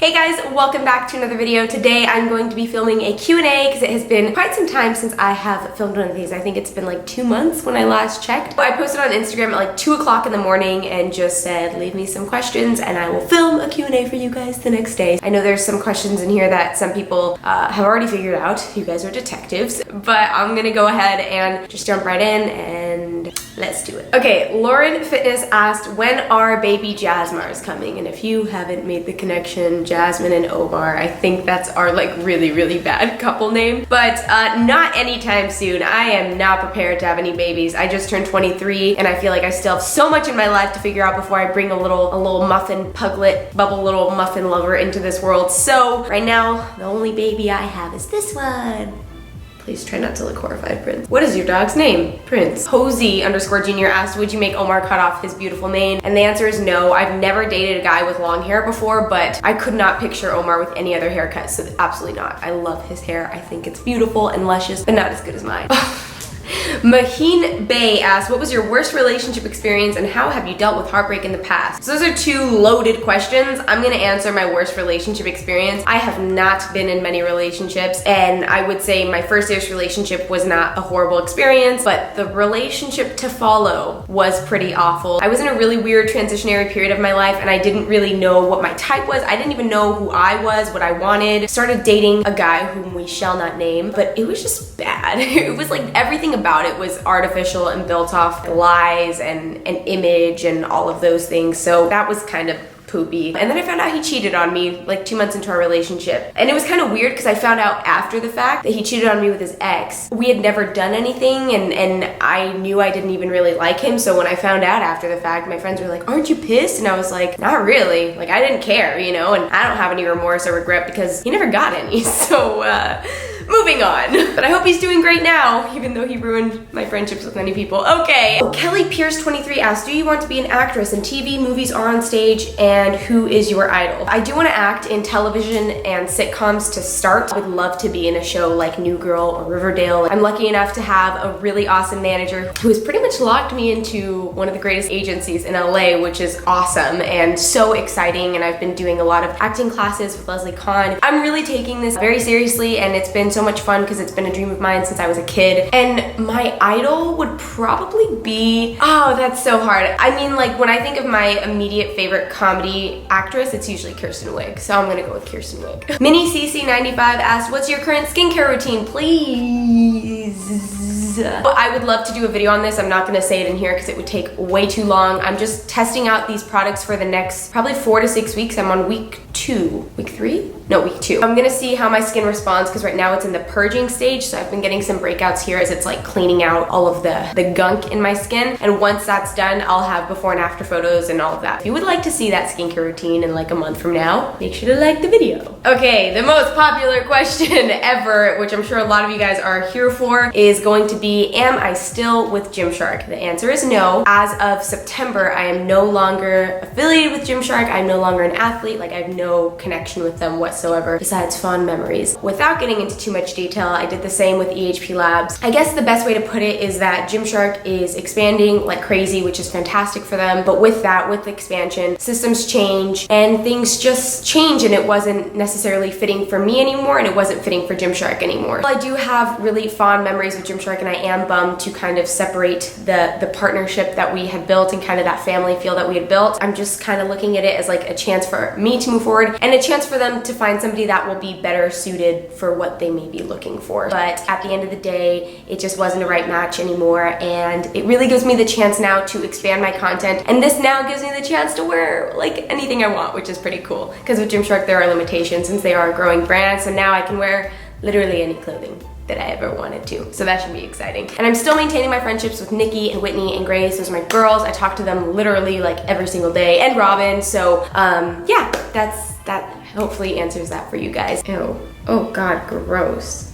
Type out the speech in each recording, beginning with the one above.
Hey guys, welcome back to another video. Today I'm going to be filming a Q&A because it has been quite some time since I have filmed one of these. I think it's been like 2 months when I last checked. I posted on Instagram at like 2 o'clock in the morning and just said leave me some questions and I will film a Q&A for you guys the next day. I know there's some questions in here that some people have already figured out. You guys are detectives, but I'm gonna go ahead and just jump right in and let's do it. Okay, Lauren Fitness asked, when are baby Jazmars coming? And if you haven't made the connection, Jazmine and Omar, I think that's our like really bad couple name, but not anytime soon. I am not prepared to have any babies. I just turned 23 and I feel like I still have so much in my life to figure out before I bring a little muffin puglet, bubble little muffin lover into this world. So right now, the only baby I have is this one. Please try not to look horrified, Prince. What is your dog's name? Prince. Posey_Jr. asked, would you make Omar cut off his beautiful mane? And the answer is no. I've never dated a guy with long hair before, but I could not picture Omar with any other haircut, so absolutely not. I love his hair. I think it's beautiful and luscious, but not as good as mine. Maheen Bay asked, what was your worst relationship experience and how have you dealt with heartbreak in the past? So those are two loaded questions. I'm gonna answer my worst relationship experience. I have not been in many relationships, and I would say my first year's relationship was not a horrible experience, but the relationship to follow was pretty awful. I was in a really weird transitionary period of my life and I didn't really know what my type was. I didn't even know who I was, what I wanted. Started dating a guy whom we shall not name, but it was just bad. It was like everything about it was artificial and built off lies and an image and all of those things. So that was kind of poopy. And then I found out he cheated on me like 2 months into our relationship. And it was kind of weird because I found out after the fact that he cheated on me with his ex. We had never done anything and I knew I didn't even really like him. So when I found out after the fact, my friends were like, aren't you pissed? And I was like, not really. Like I didn't care, you know, and I don't have any remorse or regret because he never got any. So moving on. But I hope he's doing great now, even though he ruined my friendships with many people. Okay. Kelly Pierce 23 asked, do you want to be an actress in TV, movies, or on stage? And who is your idol? I do want to act in television and sitcoms to start. I would love to be in a show like New Girl or Riverdale. I'm lucky enough to have a really awesome manager who has pretty much locked me into one of the greatest agencies in LA, which is awesome and so exciting. And I've been doing a lot of acting classes with Leslie Kahn. I'm really taking this very seriously and it's been so much fun because it's been a dream of mine since I was a kid. And my idol would probably be, oh, that's so hard. I mean, like when I think of my immediate favorite comedy actress, it's usually Kirsten Wiig. So I'm gonna go with Kirsten Wiig. Minnie CC95 asked, what's your current skincare routine, please? I would love to do a video on this. I'm not gonna say it in here because it would take way too long. I'm just testing out these products for the next probably 4 to 6 weeks. I'm on week 2. Week 3? No, week 2. I'm gonna see how my skin responds because right now it's in the purging stage, so I've been getting some breakouts here as it's like cleaning out all of the gunk in my skin. And once that's done, I'll have before and after photos and all of that. If you would like to see that skincare routine in like a month from now, make sure to like the video. Okay, the most popular question ever, which I'm sure a lot of you guys are here for, is going to be, am I still with Gymshark? The answer is no. As of September, I am no longer affiliated with Gymshark. I'm no longer an athlete. Like I have no connection with them whatsoever besides fond memories. Without getting into too much detail, I did the same with EHP Labs. I guess the best way to put it is that Gymshark is expanding like crazy, which is fantastic for them. But with that, with expansion, systems change and things just change and it wasn't necessarily fitting for me anymore and it wasn't fitting for Gymshark anymore. I do have really fond memories with Gymshark and I am bummed to kind of separate the partnership that we had built and kind of that family feel that we had built. I'm just kind of looking at it as like a chance for me to move forward and a chance for them to find somebody that will be better suited for what they may be looking for. But at the end of the day, it just wasn't a right match anymore and it really gives me the chance now to expand my content and this now gives me the chance to wear like anything I want, which is pretty cool because with Gymshark there are limitations since they are a growing brand, so now I can wear literally any clothing that I ever wanted to. So that should be exciting. And I'm still maintaining my friendships with Nikki and Whitney and Grace. Those are my girls. I talk to them literally like every single day, and Robin. So yeah, that hopefully answers that for you guys. Ew. Oh God, gross.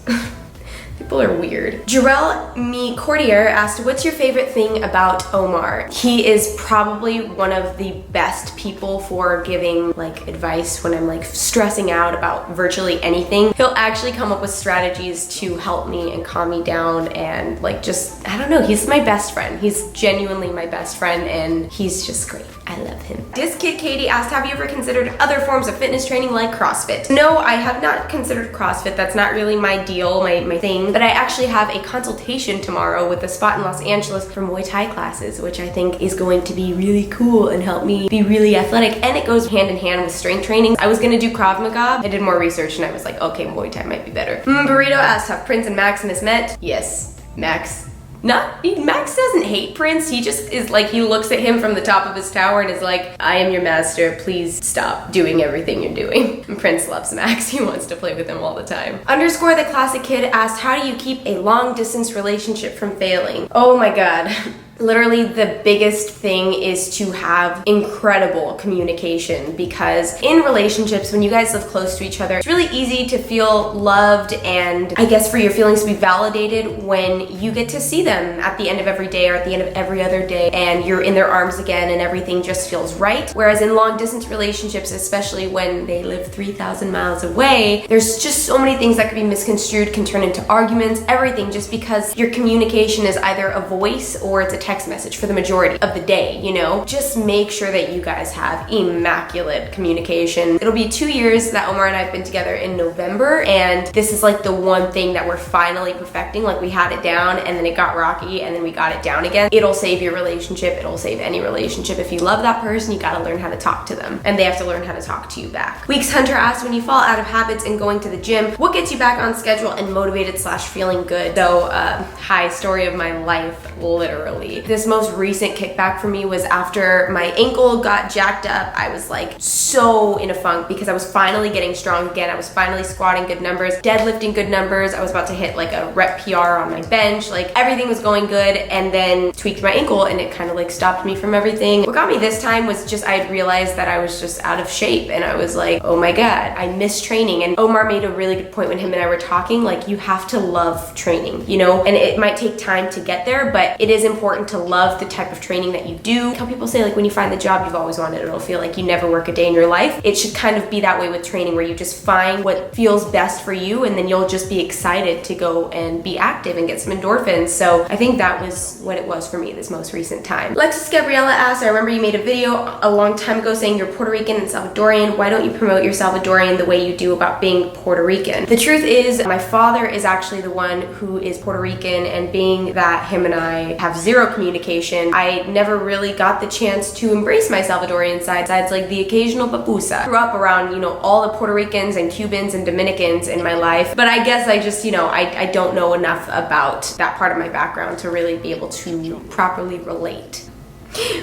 People are weird. Jarell Me Courtier asked, what's your favorite thing about Omar? He is probably one of the best people for giving like advice when I'm like stressing out about virtually anything. He'll actually come up with strategies to help me and calm me down and like just, I don't know, he's my best friend. He's genuinely my best friend and he's just great. I love him. This kid Katie asked, have you ever considered other forms of fitness training like CrossFit? No, I have not considered CrossFit. That's not really my deal, my thing. But I actually have a consultation tomorrow with a spot in Los Angeles for Muay Thai classes, which I think is going to be really cool and help me be really athletic. And it goes hand in hand with strength training. I was gonna do Krav Maga. I did more research and I was like, okay, Muay Thai might be better. Burrito asked, have Prince and Maximus met? Yes, Max. Max doesn't hate Prince, he just is like, he looks at him from the top of his tower and is like, I am your master, please stop doing everything you're doing. And Prince loves Max, he wants to play with him all the time. Underscore the classic kid asked, how do you keep a long distance relationship from failing? Oh my god. Literally the biggest thing is to have incredible communication, because in relationships, when you guys live close to each other, it's really easy to feel loved and I guess for your feelings to be validated when you get to see them at the end of every day or at the end of every other day and you're in their arms again and everything just feels right. Whereas in long distance relationships, especially when they live 3,000 miles away, there's just so many things that could be misconstrued, can turn into arguments, everything, just because your communication is either a voice or it's a text message for the majority of the day, you know? Just make sure that you guys have immaculate communication. It'll be 2 years that Omar and I have been together in November, and this is like the one thing that we're finally perfecting. Like, we had it down and then it got rocky and then we got it down again. It'll save your relationship. It'll save any relationship. If you love that person, you gotta learn how to talk to them and they have to learn how to talk to you back. Weeks Hunter asked, when you fall out of habits and going to the gym, what gets you back on schedule and motivated / feeling good? So, hi, story of my life, literally. This most recent kickback for me was after my ankle got jacked up. I was like so in a funk because I was finally getting strong again. I was finally squatting good numbers, deadlifting good numbers. I was about to hit like a rep PR on my bench. Like, everything was going good, and then tweaked my ankle and it kind of like stopped me from everything. What got me this time was just I had realized that I was just out of shape and I was like, oh my god, I miss training. And Omar made a really good point when him and I were talking, like, you have to love training, you know? And it might take time to get there, but it is important to love the type of training that you do. How people say, like, when you find the job you've always wanted, it'll feel like you never work a day in your life. It should kind of be that way with training, where you just find what feels best for you and then you'll just be excited to go and be active and get some endorphins. So I think that was what it was for me this most recent time. Lexus Gabriella asked, I remember you made a video a long time ago saying you're Puerto Rican and Salvadorian. Why don't you promote your Salvadorian the way you do about being Puerto Rican? The truth is, my father is actually the one who is Puerto Rican, and being that him and I have zero communication, I never really got the chance to embrace my Salvadorian side, besides like the occasional papusa. Grew up around, you know, all the Puerto Ricans and Cubans and Dominicans in my life, but I guess I just, you know, I don't know enough about that part of my background to really be able to properly relate.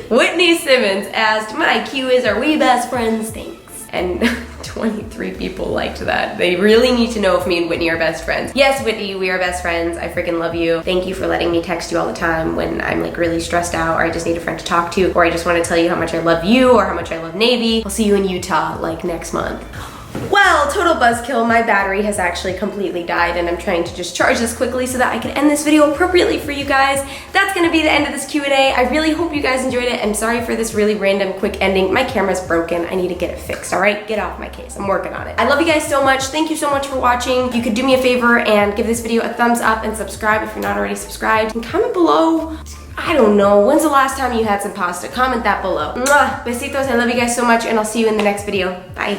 Whitney Simmons asked, my IQ is, are we best friends? Thanks. And 23 people liked that. They really need to know if me and Whitney are best friends. Yes, Whitney, we are best friends. I freaking love you. Thank you for letting me text you all the time when I'm like really stressed out, or I just need a friend to talk to, or I just want to tell you how much I love you or how much I love Navy. I'll see you in Utah like next month. Well, total buzzkill, my battery has actually completely died and I'm trying to just charge this quickly so that I can end this video appropriately for you guys. That's gonna be the end of this Q&A. I really hope you guys enjoyed it. I'm sorry for this really random quick ending. My camera's broken. I need to get it fixed, all right? Get off my case. I'm working on it. I love you guys so much. Thank you so much for watching. You could do me a favor and give this video a thumbs up and subscribe if you're not already subscribed. And comment below, I don't know, when's the last time you had some pasta? Comment that below. Mwah! Besitos, I love you guys so much and I'll see you in the next video. Bye.